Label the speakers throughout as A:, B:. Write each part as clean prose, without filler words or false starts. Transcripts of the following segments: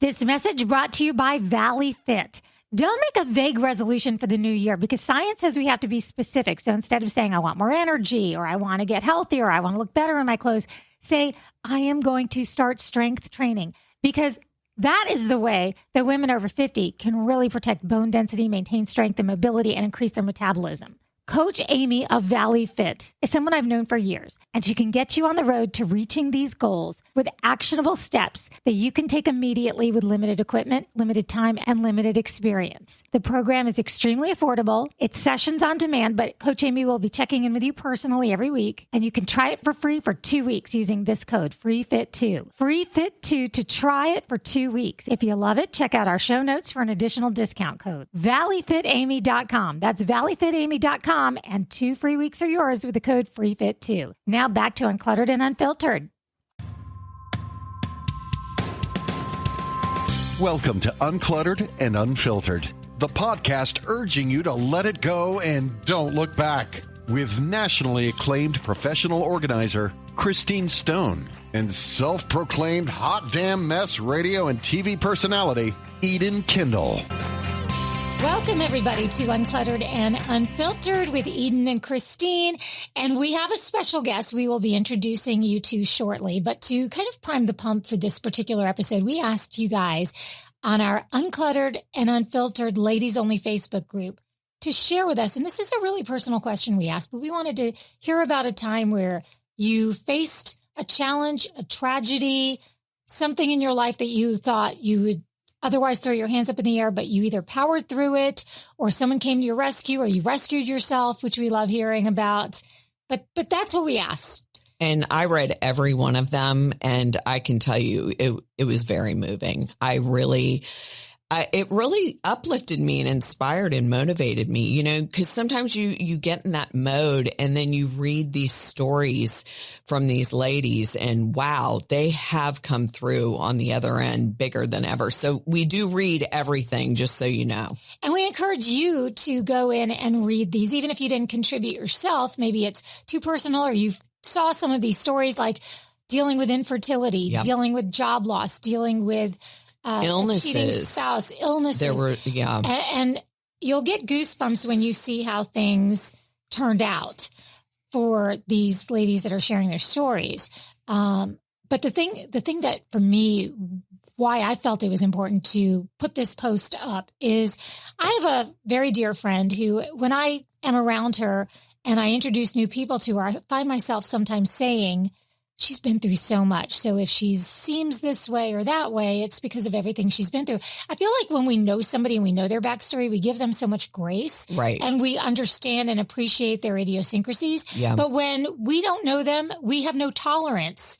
A: This message brought to you by Valley Fit. Don't make a vague resolution for the new year because science says we have to be specific. So instead of saying, I want more energy, or I want to get healthier, or I want to look better in my clothes, say, I am going to start strength training, because that is the way that women over 50 can really protect bone density, maintain strength and mobility, and increase their metabolism. Coach Amy of Valley Fit is someone I've known for years, and she can get you on the road to reaching these goals with actionable steps that you can take immediately with limited equipment, limited time, and limited experience. The program is extremely affordable. It's sessions on demand, but Coach Amy will be checking in with you personally every week, and you can try it for free for 2 weeks using this code, FREEFIT2. FREEFIT2 to try it for 2 weeks. If you love it, check out our show notes for an additional discount code. ValleyFitAmy.com. That's ValleyFitAmy.com. And 2 free weeks are yours with the code FREEFIT2. Now back to Uncluttered and Unfiltered.
B: Welcome to Uncluttered and Unfiltered, the podcast urging you to let it go and don't look back, with nationally acclaimed professional organizer Christine Stone and self-proclaimed hot damn mess radio and TV personality Eden Kendall.
A: Welcome, everybody, to Uncluttered and Unfiltered with Eden and Christine. And we have a special guest we will be introducing you to shortly. But to kind of prime the pump for this particular episode, we asked you guys on our Uncluttered and Unfiltered Ladies Only Facebook group to share with us. And this is a really personal question we asked, but we wanted to hear about a time where you faced a challenge, a tragedy, something in your life that you thought you would otherwise throw your hands up in the air, but you either powered through it or someone came to your rescue or you rescued yourself, which we love hearing about. But that's what we asked.
C: And I read every one of them, and I can tell you it was very moving. It really uplifted me and inspired and motivated me, you know, because sometimes you get in that mode and then you read these stories from these ladies and wow, they have come through on the other end bigger than ever. So we do read everything, just so you know. And
A: we encourage you to go in and read these, even if you didn't contribute yourself. Maybe it's too personal or you saw some of these stories like dealing with infertility, dealing with job loss, dealing with illnesses, cheating spouse, illnesses.
C: There were,
A: and you'll get goosebumps when you see how things turned out for these ladies that are sharing their stories. But the thing that for me, why I felt it was important to put this post up is I have a very dear friend who, when I am around her and I introduce new people to her, I find myself sometimes saying, she's been through so much. So if she seems this way or that way, it's because of everything she's been through. I feel like when we know somebody and we know their backstory, we give them so much grace.
C: Right.
A: And we understand and appreciate their idiosyncrasies.
C: Yeah.
A: But when we don't know them, we have no tolerance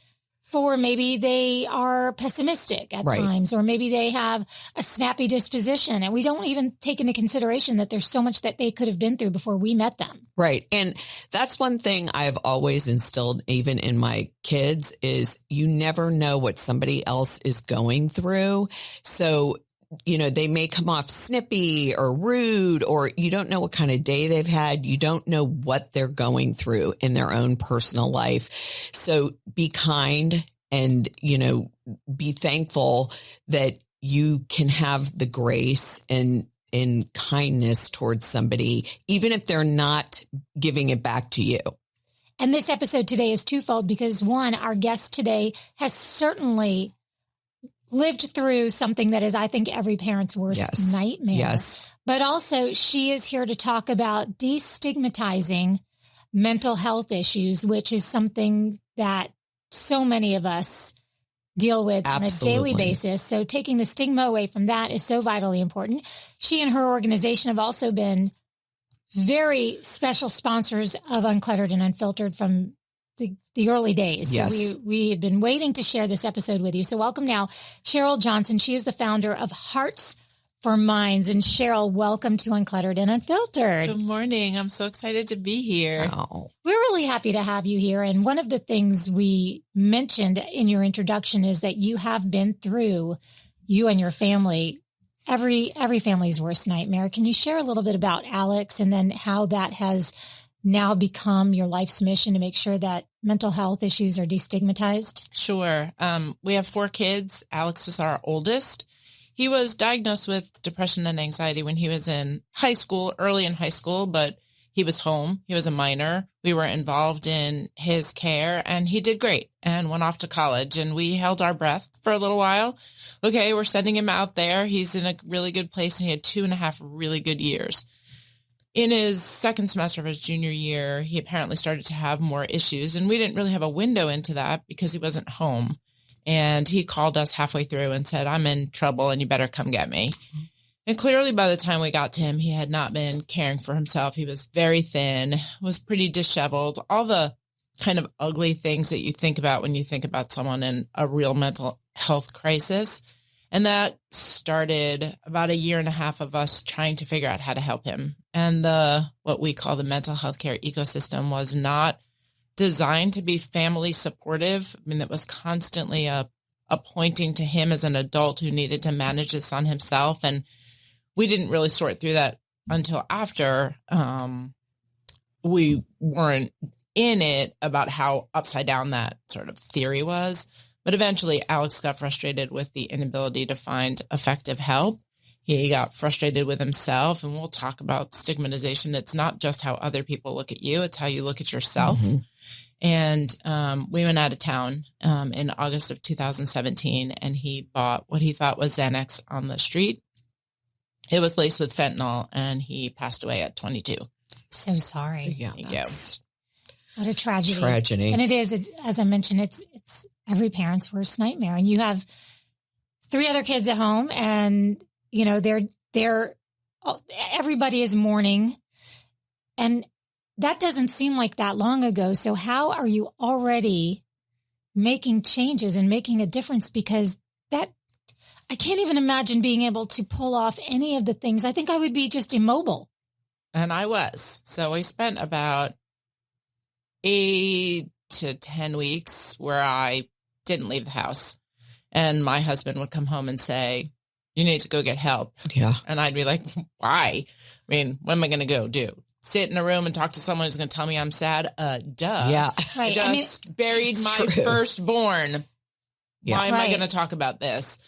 A: for maybe they are pessimistic at times, or maybe they have a snappy disposition. And we don't even take into consideration that there's so much that they could have been through before we met them.
C: Right. And that's one thing I've always instilled, even in my kids, is you never know what somebody else is going through. So, you know, they may come off snippy or rude, or you don't know what kind of day they've had. You don't know what they're going through in their own personal life. So be kind and, you know, be thankful that you can have the grace and kindness towards somebody, even if they're not giving it back to you.
A: And this episode today is twofold because, one, our guest today has certainly lived through something that is, I think, every parent's worst nightmare.
C: Yes.
A: But also she is here to talk about destigmatizing mental health issues, which is something that so many of us deal with on a daily basis. So taking the stigma away from that is so vitally important. She and her organization have also been very special sponsors of Uncluttered and Unfiltered from the early days.
C: Yes.
A: So we have been waiting to share this episode with you. So welcome now, Sheryl Johnson. She is the founder of Hearts for Minds. And Sheryl, welcome to Uncluttered and Unfiltered.
D: Good morning. I'm so excited to be here.
C: Oh.
A: We're really happy to have you here. And one of the things we mentioned in your introduction is that you have been through, you and your family, every family's worst nightmare. Can you share a little bit about Alex and then how that has now become your life's mission to make sure that mental health issues are destigmatized?
D: Sure. We have 4 kids. Alex was our oldest. He was diagnosed with depression and anxiety when he was in high school, early in high school, but he was home. He was a minor. We were involved in his care, and he did great and went off to college, and we held our breath for a little while. Okay, we're sending him out there. He's in a really good place, and he had 2.5 really good years. In his second semester of his junior year, he apparently started to have more issues, and we didn't really have a window into that because he wasn't home. And he called us halfway through and said, "I'm in trouble and you better come get me." And clearly by the time we got to him, he had not been caring for himself. He was very thin, was pretty disheveled, all the kind of ugly things that you think about when you think about someone in a real mental health crisis. And that started about 1.5 years of us trying to figure out how to help him. And what we call the mental health care ecosystem was not designed to be family supportive. I mean, it was constantly a pointing to him as an adult who needed to manage this on himself. And we didn't really sort through that until after we weren't in it about how upside down that sort of theory was. But eventually Alex got frustrated with the inability to find effective help. He got frustrated with himself, and we'll talk about stigmatization. It's not just how other people look at you, it's how you look at yourself. Mm-hmm. And we went out of town in August of 2017, and he bought what he thought was Xanax on the street. It was laced with fentanyl, and he passed away at 22.
A: So sorry.
C: Yeah,
A: what a tragedy. And it is, as I mentioned, it's every parent's worst nightmare. And you have 3 other kids at home, and you know they're everybody is mourning, and that doesn't seem like that long ago. So how are you already making changes and making a difference? Because that, I can't even imagine being able to pull off any of the things. I think I would be just immobile.
D: And I was. So we spent about 8 to 10 weeks where I didn't leave the house. And my husband would come home and say, "You need to go get help."
C: Yeah.
D: And I'd be like, "Why? I mean, what am I going to go do? Sit in a room and talk to someone who's going to tell me I'm sad? Duh.
C: Yeah.
D: Right. I just buried my firstborn.
C: Yeah.
D: Why am I going to talk about this?"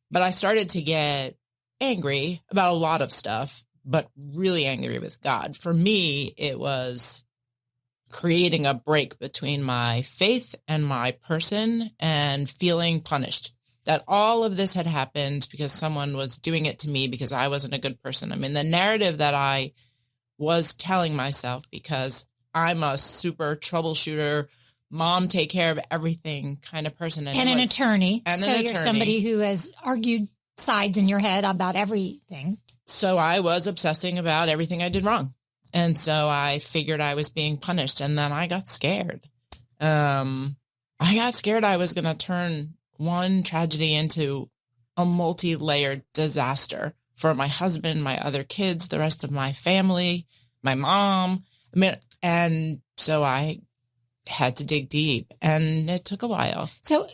D: But I started to get angry about a lot of stuff, but really angry with God. For me, it was creating a break between my faith and my person and feeling punished. That all of this had happened because someone was doing it to me because I wasn't a good person. I mean, the narrative that I was telling myself, because I'm a super troubleshooter, mom, take care of everything kind of person.
A: And an attorney. So you're somebody who has argued sides in your head about everything.
D: So I was obsessing about everything I did wrong. And so I figured I was being punished. And then I got scared. I was going to turn one tragedy into a multi-layered disaster for my husband, my other kids, the rest of my family, my mom. I mean, and so I had to dig deep, and it took a while.
A: So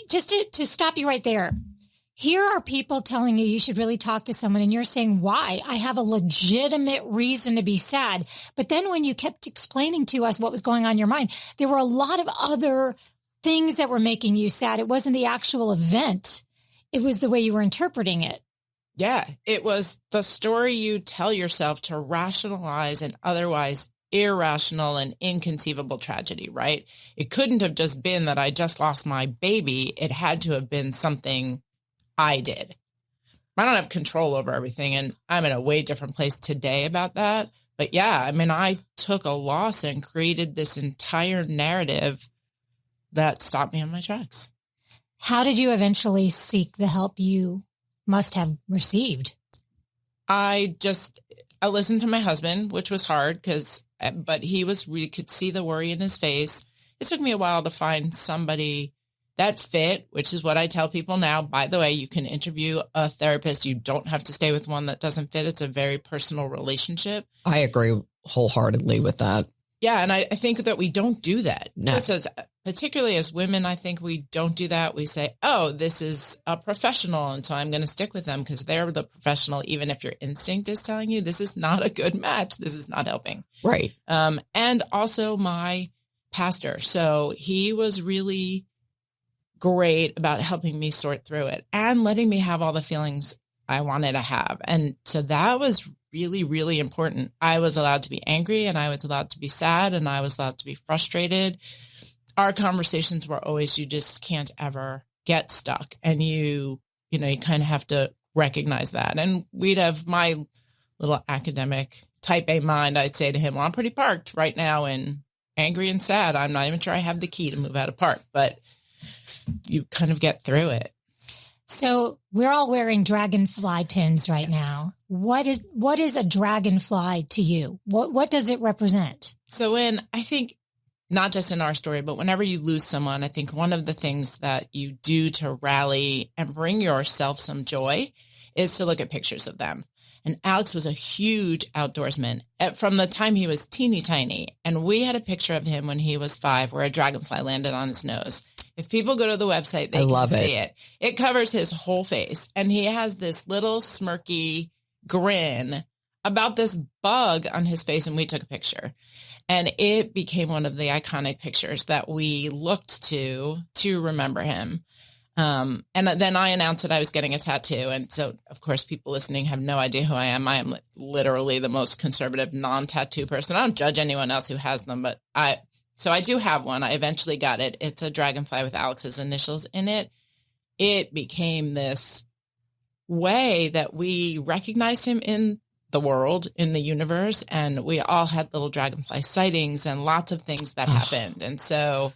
A: just to stop you right there, here are people telling you should really talk to someone, and you're saying, why? I have a legitimate reason to be sad. But then when you kept explaining to us what was going on in your mind, there were a lot of other things that were making you sad. It wasn't the actual event. It was the way you were interpreting it.
D: Yeah, it was the story you tell yourself to rationalize an otherwise irrational and inconceivable tragedy, right? It couldn't have just been that I just lost my baby. It had to have been something I did. I don't have control over everything, and I'm in a way different place today about that. But yeah, I mean, I took a loss and created this entire narrative that stopped me in my tracks.
A: How did you eventually seek the help you must have received?
D: I listened to my husband, which was hard but he could see the worry in his face. It took me a while to find somebody that fit, which is what I tell people now. By the way, you can interview a therapist. You don't have to stay with one that doesn't fit. It's a very personal relationship.
C: I agree wholeheartedly with that.
D: Yeah. And I think that we don't do that. No. Just as particularly as women, I think we don't do that. We say, oh, this is a professional, and so I'm going to stick with them because they're the professional, even if your instinct is telling you this is not a good match. This is not helping.
C: Right.
D: And also my pastor. So he was really great about helping me sort through it and letting me have all the feelings I wanted to have. And so that was really, really important. I was allowed to be angry, and I was allowed to be sad, and I was allowed to be frustrated. Our conversations were always, you just can't ever get stuck. And you kind of have to recognize that. And we'd have my little academic type A mind. I'd say to him, well, I'm pretty parked right now and angry and sad. I'm not even sure I have the key to move out of park, but you kind of get through it.
A: So we're all wearing dragonfly pins right now. What is a dragonfly to you? What does it represent?
D: So I think not just in our story, but whenever you lose someone, I think one of the things that you do to rally and bring yourself some joy is to look at pictures of them. And Alex was a huge outdoorsman from the time he was teeny tiny. And we had a picture of him when he was 5 where a dragonfly landed on his nose. If people go to the website, they can see it. It covers his whole face. And he has this little smirky grin about this bug on his face. And we took a picture. And it became one of the iconic pictures that we looked to remember him. And then I announced that I was getting a tattoo. And so, of course, people listening have no idea who I am. I am literally the most conservative non-tattoo person. I don't judge anyone else who has them, but I do have one. I eventually got it. It's a dragonfly with Alex's initials in it. It became this way that we recognized him in the world, in the universe, and we all had little dragonfly sightings and lots of things that happened. And so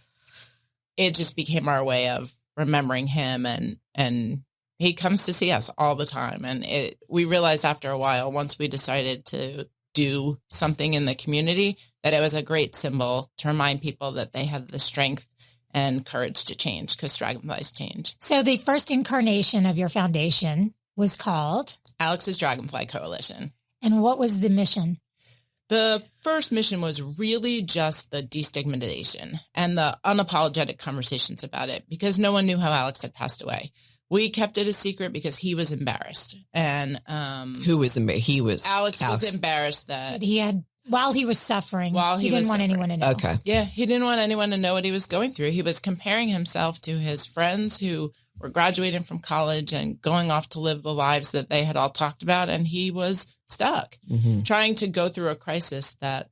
D: it just became our way of remembering him, and he comes to see us all the time. And we realized after a while, once we decided to do something in the community, that it was a great symbol to remind people that they have the strength and courage to change, because dragonflies change.
A: So the first incarnation of your foundation was called
D: Alex's Dragonfly Coalition.
A: And what was the mission?
D: The first mission was really just the destigmatization and the unapologetic conversations about it, because no one knew how Alex had passed away. We kept it a secret because he was embarrassed. And
C: who was embarrassed?
D: Alex was embarrassed that
A: he had, while he was suffering, he didn't want anyone to know.
C: Okay.
D: Yeah, he didn't want anyone to know what he was going through. He was comparing himself to his friends who were graduating from college and going off to live the lives that they had all talked about. And he was stuck, trying to go through a crisis that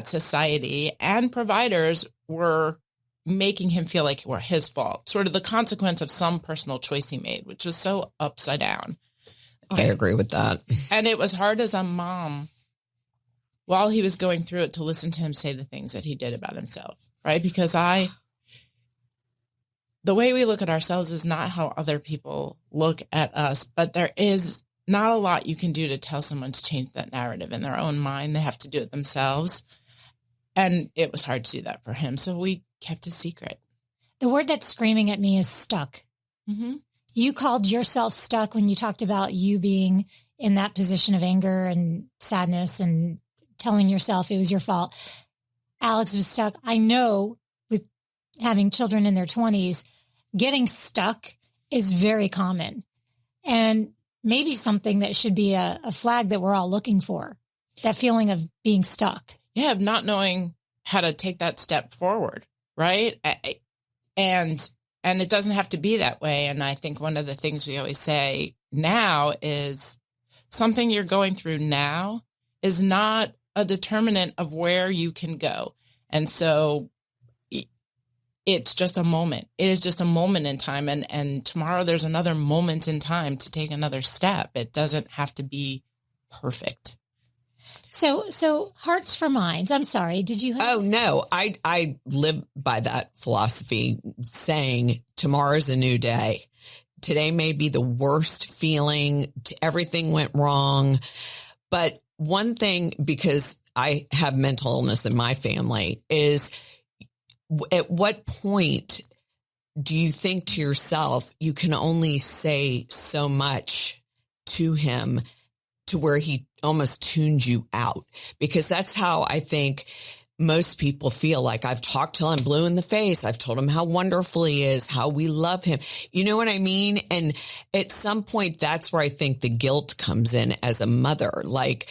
D: society and providers were making him feel like it were his fault, sort of the consequence of some personal choice he made, which was so upside down.
C: I agree with that.
D: And it was hard as a mom, while he was going through it, to listen to him say the things that he did about himself, right? Because the way we look at ourselves is not how other people look at us, but there is not a lot you can do to tell someone to change that narrative in their own mind. They have to do it themselves. And it was hard to do that for him. So we kept a secret.
A: The word that's screaming at me is stuck.
D: Mm-hmm.
A: You called yourself stuck when you talked about you being in that position of anger and sadness and telling yourself it was your fault. Alex was stuck. I know with having children in their 20s, getting stuck is very common. And maybe something that should be a flag that we're all looking for, that feeling of being stuck.
D: Yeah, of not knowing how to take that step forward, right? And it doesn't have to be that way. And I think one of the things we always say now is something you're going through now is not a determinant of where you can go. And so it's just a moment. It is just a moment in time. And tomorrow there's another moment in time to take another step. It doesn't have to be perfect.
A: So hearts for minds. I'm sorry. Did you have?
C: Oh, no. I live by that philosophy, saying tomorrow's a new day. Today may be the worst feeling. Everything went wrong. But one thing, because I have mental illness in my family, is at what point do you think to yourself, you can only say so much to him to where he almost tuned you out? Because that's how I think most people feel like I've talked till I'm blue in the face. I've told him how wonderful he is, how we love him. You know what I mean? And at some point, that's where I think the guilt comes in as a mother. Like,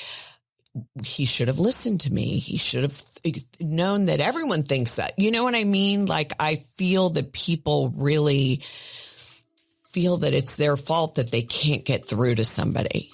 C: he should have listened to me. He should have known that everyone thinks that. You know what I mean? Like, I feel that people really feel that it's their fault that they can't get through to somebody.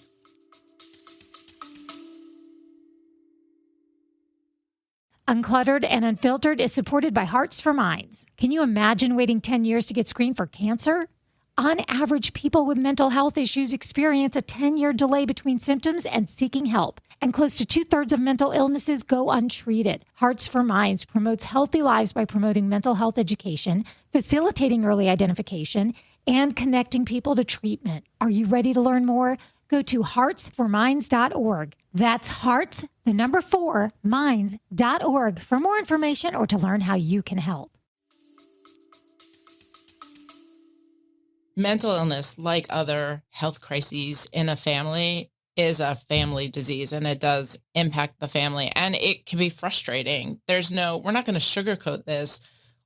A: Uncluttered and Unfiltered is supported by Hearts for Minds. Can you imagine waiting 10 years to get screened for cancer? On average, people with mental health issues experience a 10-year delay between symptoms and seeking help, and close to 2/3 of mental illnesses go untreated. Hearts for Minds promotes healthy lives by promoting mental health education, facilitating early identification, and connecting people to treatment. Are you ready to learn more? Go to heartsforminds.org. That's hearts, the number 4, minds.org for more information or to learn how you can help.
D: Mental illness, like other health crises in a family, is a family disease, and it does impact the family, and it can be frustrating. We're not going to sugarcoat this.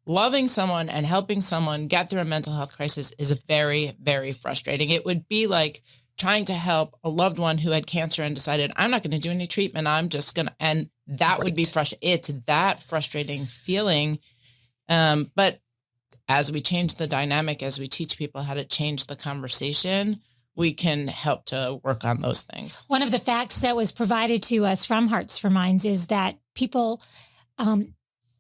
D: Loving someone and helping someone get through a mental health crisis is very, very frustrating. It would be like trying to help a loved one who had cancer and decided, I'm not going to do any treatment. I'm just going to, and that would be frustrating. It's that frustrating feeling. But as we change the dynamic, as we teach people how to change the conversation, we can help to work on those things.
E: One of the facts that was provided to us from Hearts for Minds is that people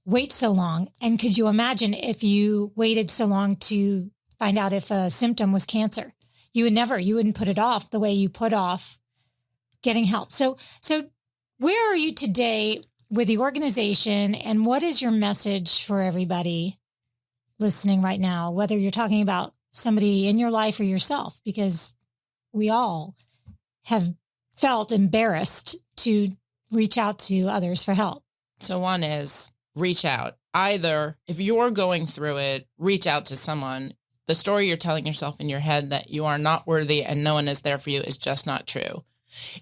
E: wait so long. And could you imagine if you waited so long to find out if a symptom was cancer? You wouldn't put it off the way you put off getting help. So where are you today with the organization, and what is your message for everybody listening right now, whether you're talking about somebody in your life or yourself, because we all have felt embarrassed to reach out to others for help.
D: So one is reach out. Either if you're going through it, reach out to someone. The story you're telling yourself in your head that you are not worthy and no one is there for you is just not true.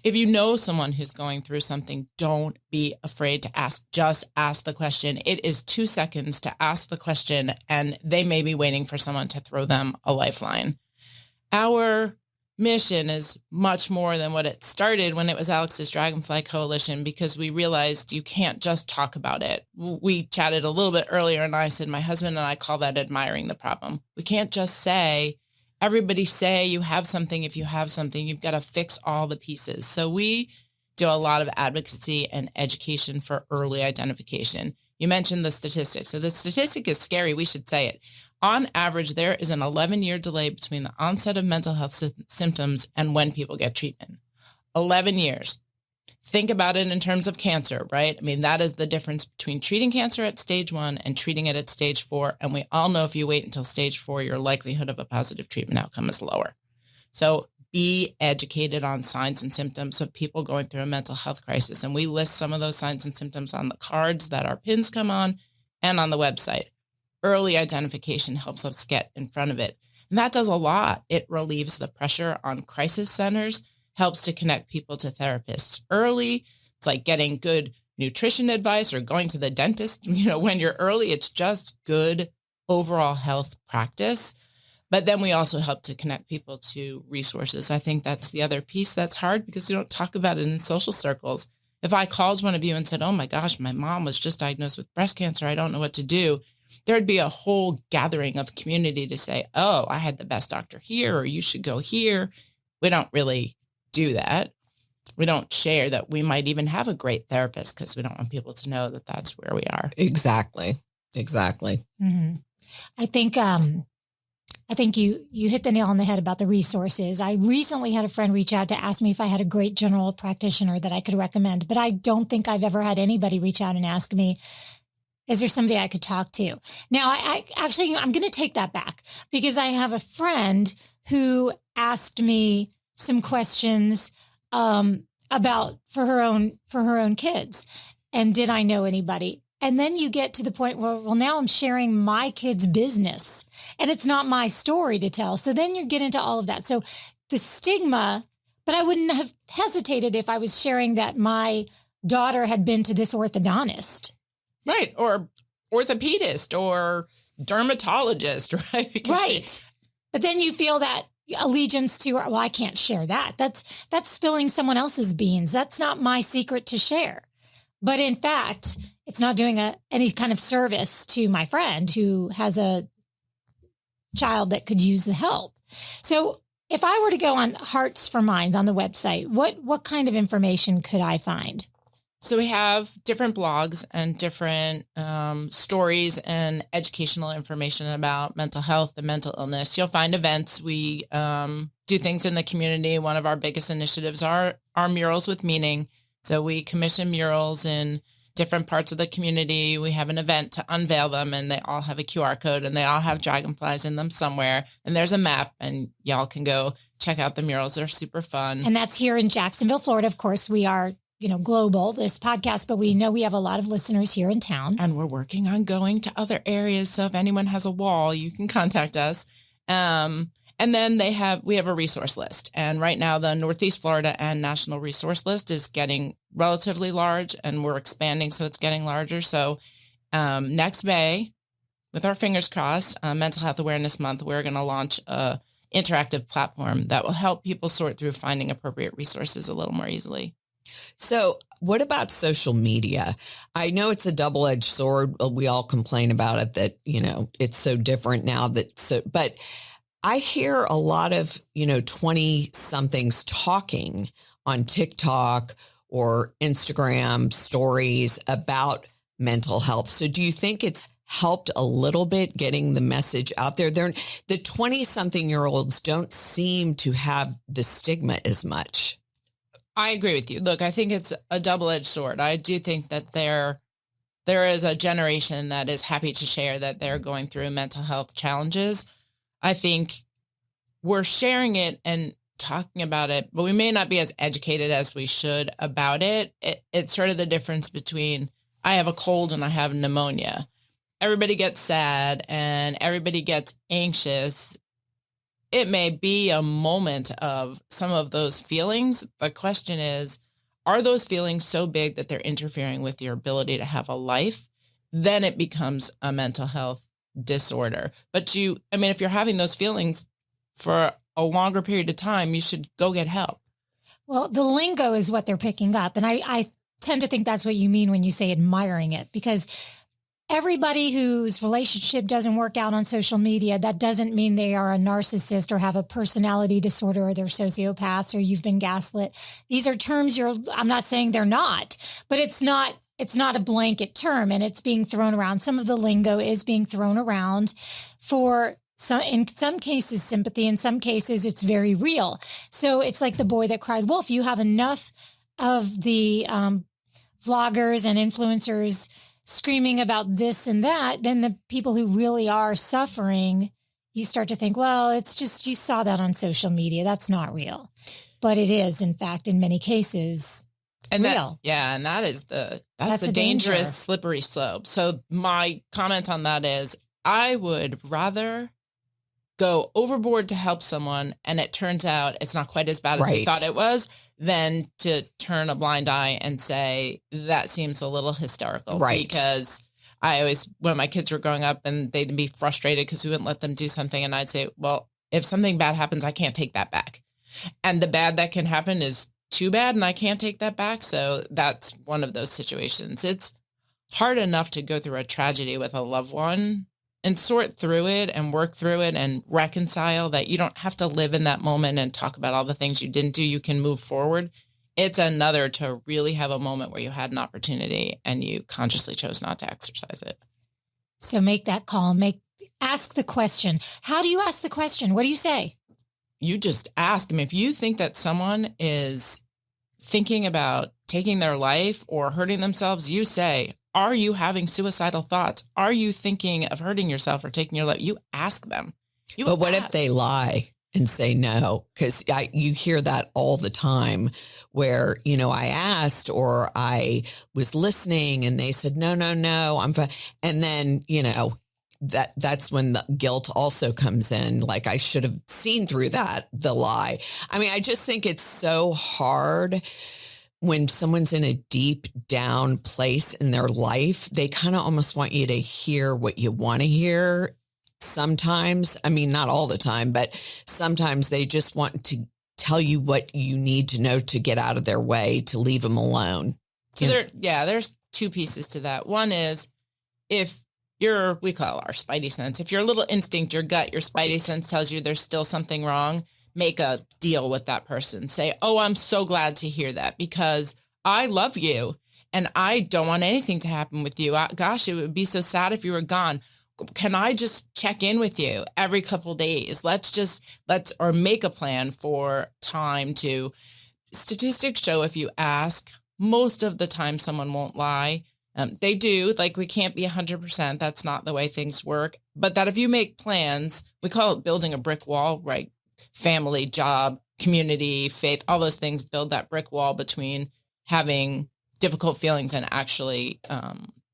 D: If you know someone who's going through something, don't be afraid to ask. Just ask the question. It is 2 seconds to ask the question, and they may be waiting for someone to throw them a lifeline. Our mission is much more than what it started when it was Alex's Dragonfly Coalition, because we realized you can't just talk about it. We chatted a little bit earlier, and I said, my husband and I call that admiring the problem. We can't just say, everybody say you have something. If you have something, you've got to fix all the pieces. So we do a lot of advocacy and education for early identification. You mentioned the statistics. So the statistic is scary. We should say it. On average, there is an 11-year delay between the onset of mental health symptoms and when people get treatment. 11 years. Think about it in terms of cancer, right? I mean, that is the difference between treating cancer at stage 1 and treating it at stage 4. And we all know if you wait until stage 4, your likelihood of a positive treatment outcome is lower. So be educated on signs and symptoms of people going through a mental health crisis. And we list some of those signs and symptoms on the cards that our pins come on and on the website. Early identification helps us get in front of it. And that does a lot. It relieves the pressure on crisis centers, helps to connect people to therapists early. It's like getting good nutrition advice or going to the dentist. When you're early, it's just good overall health practice. But then we also help to connect people to resources. I think that's the other piece that's hard because you don't talk about it in social circles. If I called one of you and said, oh my gosh, my mom was just diagnosed with breast cancer, I don't know what to do, there'd be a whole gathering of community to say, oh, I had the best doctor here, or you should go here. We don't really do that. We don't share that we might even have a great therapist because we don't want people to know that that's where we are.
C: Exactly.
E: Mm-hmm. I think you hit the nail on the head about the resources. I recently had a friend reach out to ask me if I had a great general practitioner that I could recommend, but I don't think I've ever had anybody reach out and ask me, is there somebody I could talk to? Now, I'm going to take that back because I have a friend who asked me some questions about for her own kids, and did I know anybody? And then you get to the point where, well, now I'm sharing my kid's business, and it's not my story to tell. So then you get into all of that. So the stigma, but I wouldn't have hesitated if I was sharing that my daughter had been to this orthodontist.
D: Right. Or orthopedist or dermatologist, right?
E: Right. But then you feel that allegiance to, well, I can't share that. That's spilling someone else's beans. That's not my secret to share. But in fact, it's not doing any kind of service to my friend who has a child that could use the help. So if I were to go on Hearts for Minds on the website, what kind of information could I find?
D: So we have different blogs and different stories and educational information about mental health and mental illness. You'll find events. We do things in the community. One of our biggest initiatives are our Murals with Meaning. So we commission murals in different parts of the community. We have an event to unveil them, and they all have a QR code, and they all have dragonflies in them somewhere. And there's a map, and y'all can go check out the murals. They're super fun.
E: And that's here in Jacksonville, Florida. Of course, we are global, this podcast, but we know we have a lot of listeners here in town.
D: And we're working on going to other areas. So if anyone has a wall, you can contact us. And then we have a resource list. And right now the Northeast Florida and National Resource List is getting relatively large, and we're expanding. So it's getting larger. So next May, with our fingers crossed, Mental Health Awareness Month, we're going to launch a interactive platform that will help people sort through finding appropriate resources a little more easily.
C: So what about social media? I know it's a double-edged sword. We all complain about it that, it's so different now but I hear a lot of, 20 somethings talking on TikTok or Instagram stories about mental health. So do you think it's helped a little bit getting the message out there? The 20 something year olds don't seem to have the stigma as much.
D: I agree with you. Look, I think it's a double-edged sword. I do think that there is a generation that is happy to share that they're going through mental health challenges. I think we're sharing it and talking about it, but we may not be as educated as we should about it. It's sort of the difference between I have a cold and I have pneumonia. Everybody gets sad and everybody gets anxious. It may be a moment of some of those feelings. The question is, are those feelings so big that they're interfering with your ability to have a life? Then it becomes a mental health disorder. But if you're having those feelings for a longer period of time, you should go get help.
E: Well, the lingo is what they're picking up. And I tend to think that's what you mean when you say admiring it, because everybody whose relationship doesn't work out on social media, that doesn't mean they are a narcissist or have a personality disorder or they're sociopaths or you've been gaslit. These are terms I'm not saying they're not, but it's not a blanket term, and it's being thrown around. Some of the lingo is being thrown around for in some cases sympathy, in some cases it's very real. So it's like the boy that cried wolf. You have enough of the vloggers and influencers screaming about this and that, then the people who really are suffering, you start to think, well, it's just, you saw that on social media. That's not real. But it is, in fact, in many cases, real.
D: And that's the dangerous, slippery slope. So my comment on that is, I would rather go overboard to help someone and it turns out it's not quite as bad as we thought it was, than to turn a blind eye and say, that seems a little hysterical.
C: Right.
D: Because I always, when my kids were growing up and they'd be frustrated because we wouldn't let them do something, and I'd say, well, if something bad happens, I can't take that back. And the bad that can happen is too bad and I can't take that back. So that's one of those situations. It's hard enough to go through a tragedy with a loved one and sort through it and work through it and reconcile that you don't have to live in that moment and talk about all the things you didn't do. You can move forward. It's another to really have a moment where you had an opportunity and you consciously chose not to exercise it.
E: So make that call, ask the question. How do you ask the question? What do you say?
D: You just ask them. If you think that someone is thinking about taking their life or hurting themselves, you say, are you having suicidal thoughts? Are you thinking of hurting yourself or taking your life? You ask them.
C: But what if they lie and say no? Because you hear that all the time where, I asked or I was listening and they said, no, I'm fine. And then, that's when the guilt also comes in. Like, I should have seen through the lie. I mean, I just think it's so hard when someone's in a deep down place in their life, they kind of almost want you to hear what you want to hear. Sometimes, I mean, not all the time, but sometimes they just want to tell you what you need to know to get out of their way, to leave them alone.
D: So there's two pieces to that. One is if we call it our spidey sense. If your little instinct, your gut, your spidey sense tells you there's still something wrong, make a deal with that person. Say, oh, I'm so glad to hear that because I love you and I don't want anything to happen with you. Gosh, it would be so sad if you were gone. Can I just check in with you every couple of days? Let's make a plan for time to. Statistics show if you ask, most of the time someone won't lie. They do, like we can't be 100%. That's not the way things work. But that if you make plans, we call it building a brick wall, right? Family, job, community, faith, all those things build that brick wall between having difficult feelings and actually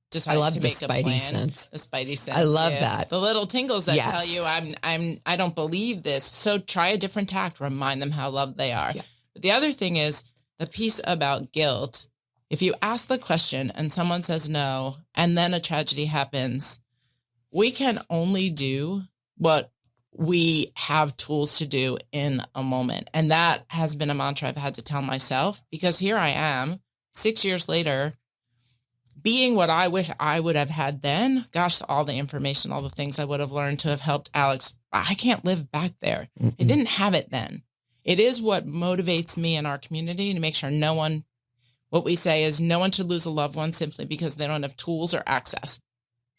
D: decide to make a plan.
C: Sense.
D: The spidey sense.
C: I love that.
D: The little tingles that tell you I don't believe this. So try a different tact. Remind them how loved they are. Yeah. But the other thing is the piece about guilt. If you ask the question and someone says no, and then a tragedy happens, we can only do what we have tools to do in a moment. And that has been a mantra I've had to tell myself because here I am 6 years later, being what I wish I would have had then. Gosh, all the information, all the things I would have learned to have helped Alex. I can't live back there. Mm-mm. I didn't have it then. It is what motivates me in our community to make sure what we say is no one should lose a loved one simply because they don't have tools or access,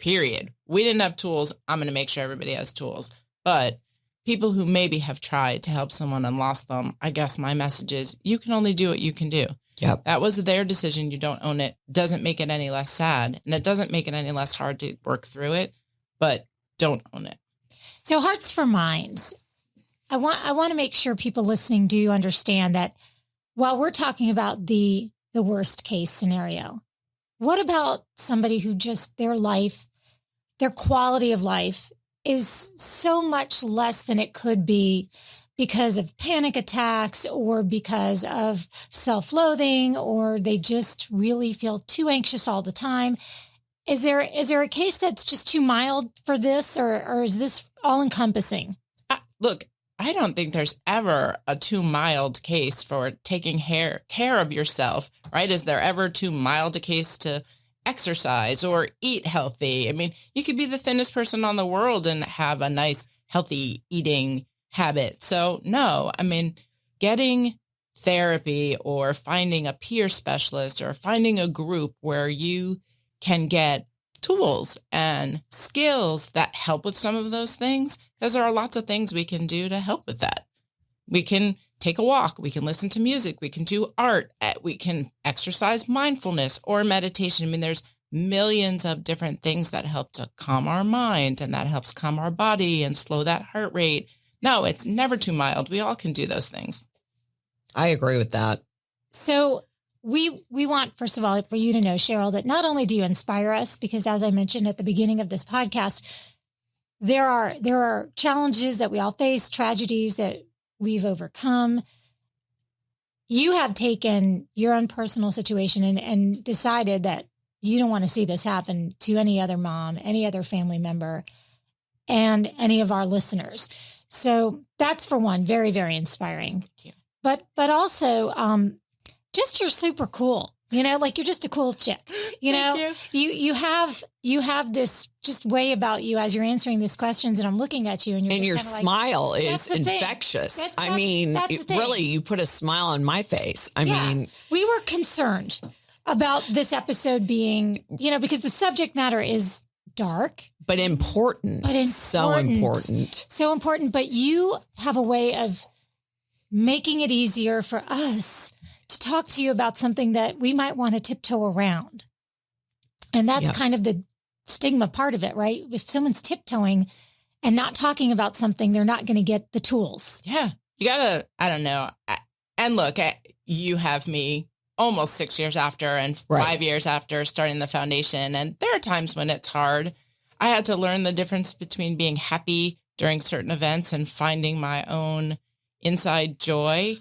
D: period. We didn't have tools. I'm going to make sure everybody has tools. But people who maybe have tried to help someone and lost them, I guess my message is you can only do what you can do.
C: Yep.
D: That was their decision. You don't own it. Doesn't make it any less sad. And it doesn't make it any less hard to work through it, but don't own it.
E: So Hearts for Minds. I want to make sure people listening do understand that while we're talking about the worst case scenario, what about somebody who just their quality of life is so much less than it could be because of panic attacks or because of self-loathing, or they just really feel too anxious all the time? Is there a case that's just too mild for this, or is this all encompassing?
D: Look, I don't think there's ever a too mild case for taking care of yourself, right? Is there ever too mild a case to exercise or eat healthy? I mean, you could be the thinnest person on the world and have a nice, healthy eating habit. So no, I mean, getting therapy or finding a peer specialist or finding a group where you can get tools and skills that help with some of those things, because there are lots of things we can do to help with that. We can take a walk, we can listen to music, we can do art, we can exercise mindfulness or meditation. I mean, there's millions of different things that help to calm our mind and that helps calm our body and slow that heart rate. No, it's never too mild. We all can do those things.
C: I agree with that.
E: So we want, first of all, for you to know, Sheryl, that not only do you inspire us, because as I mentioned at the beginning of this podcast, there are challenges that we all face, tragedies that we've overcome. You have taken your own personal situation and decided that you don't want to see this happen to any other mom, any other family member, and any of our listeners. So that's, for one, very, very inspiring.
D: Thank you.
E: But also, just you're super cool. You know, like you're just a cool chick. You know, you have this just way about you as you're answering these questions, and I'm looking at you, and
C: your smile is infectious. Really, you put a smile on my face. I mean,
E: we were concerned about this episode being, because the subject matter is dark,
C: but important. So important. But
E: you have a way of making it easier for us to talk to you about something that we might want to tiptoe around. And that's kind of the stigma part of it, right? If someone's tiptoeing and not talking about something, they're not going to get the tools.
D: Yeah. You gotta, I don't know. And look, you have me almost 6 years after and 5 years after starting the foundation. And there are times when it's hard. I had to learn the difference between being happy during certain events and finding my own inside joy.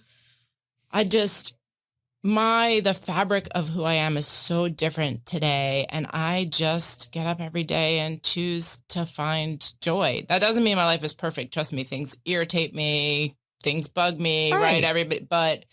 D: the fabric of who I am is so different today. And I just get up every day and choose to find joy. That doesn't mean my life is perfect. Trust me, things irritate me, things bug me, right? Everybody, but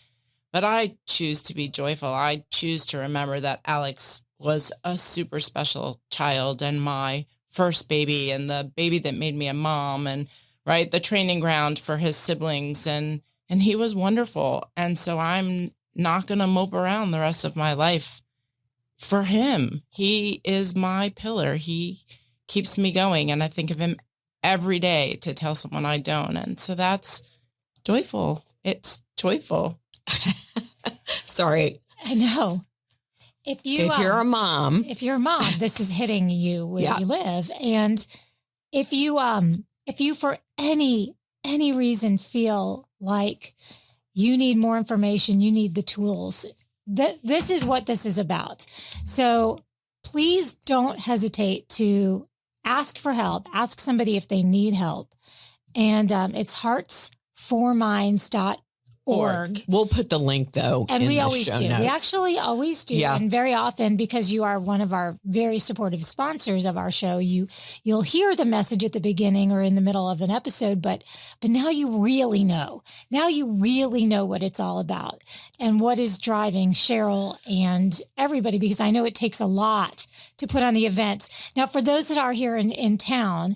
D: I choose to be joyful. I choose to remember that Alex was a super special child and my first baby and the baby that made me a mom and right, the training ground for his siblings. And he was wonderful. And so I'm not going to mope around the rest of my life for him. He is my pillar. He keeps me going. And I think of him every day to tell someone I don't. And so that's joyful. It's joyful.
C: Sorry.
E: I know. If you're
C: a mom,
E: this is hitting you where you live. And if you for any reason feel like you need more information, you need the tools, this is what this is about. So please don't hesitate to ask for help. Ask somebody if they need help. And it's heartsforminds.org.
C: We'll put the link though.
E: And we always do.
C: Notes.
E: We actually always do. Yeah. And very often, because you are one of our very supportive sponsors of our show, you'll hear the message at the beginning or in the middle of an episode, but now you really know. Now you really know what it's all about and what is driving Sheryl and everybody, because I know it takes a lot to put on the events. Now, for those that are here in town,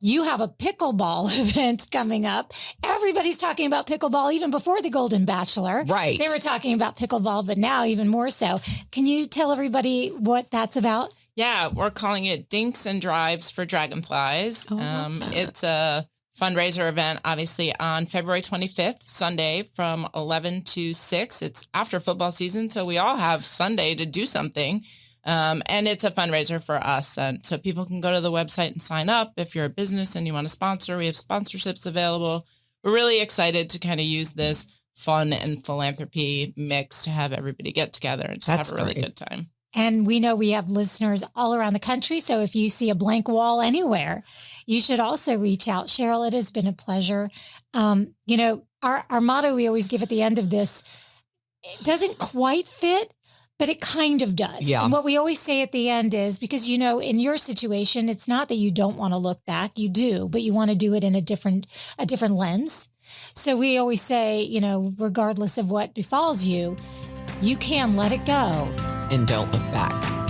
E: you have a pickleball event coming up. Everybody's talking about pickleball even before the Golden Bachelor.
C: Right.
E: They were talking about pickleball, but now even more so. Can you tell everybody what that's about?
D: Yeah, we're calling it Dinks and Drives for Dragonflies. It's a fundraiser event, obviously, on February 25th, Sunday from 11 to 6. It's after football season, so we all have Sunday to do something. And it's a fundraiser for us. And so people can go to the website and sign up. If you're a business and you want to sponsor, we have sponsorships available. We're really excited to kind of use this fun and philanthropy mix to have everybody get together and just have a really good time.
E: And we know we have listeners all around the country. So if you see a blank wall anywhere, you should also reach out. Sheryl, it has been a pleasure. Our motto we always give at the end of this, it doesn't quite fit, but it kind of does.
C: Yeah.
E: And what we always say at the end is, because, in your situation, it's not that you don't want to look back. You do, but you want to do it in a different lens. So we always say, regardless of what befalls you, you can let it go.
C: And don't look back.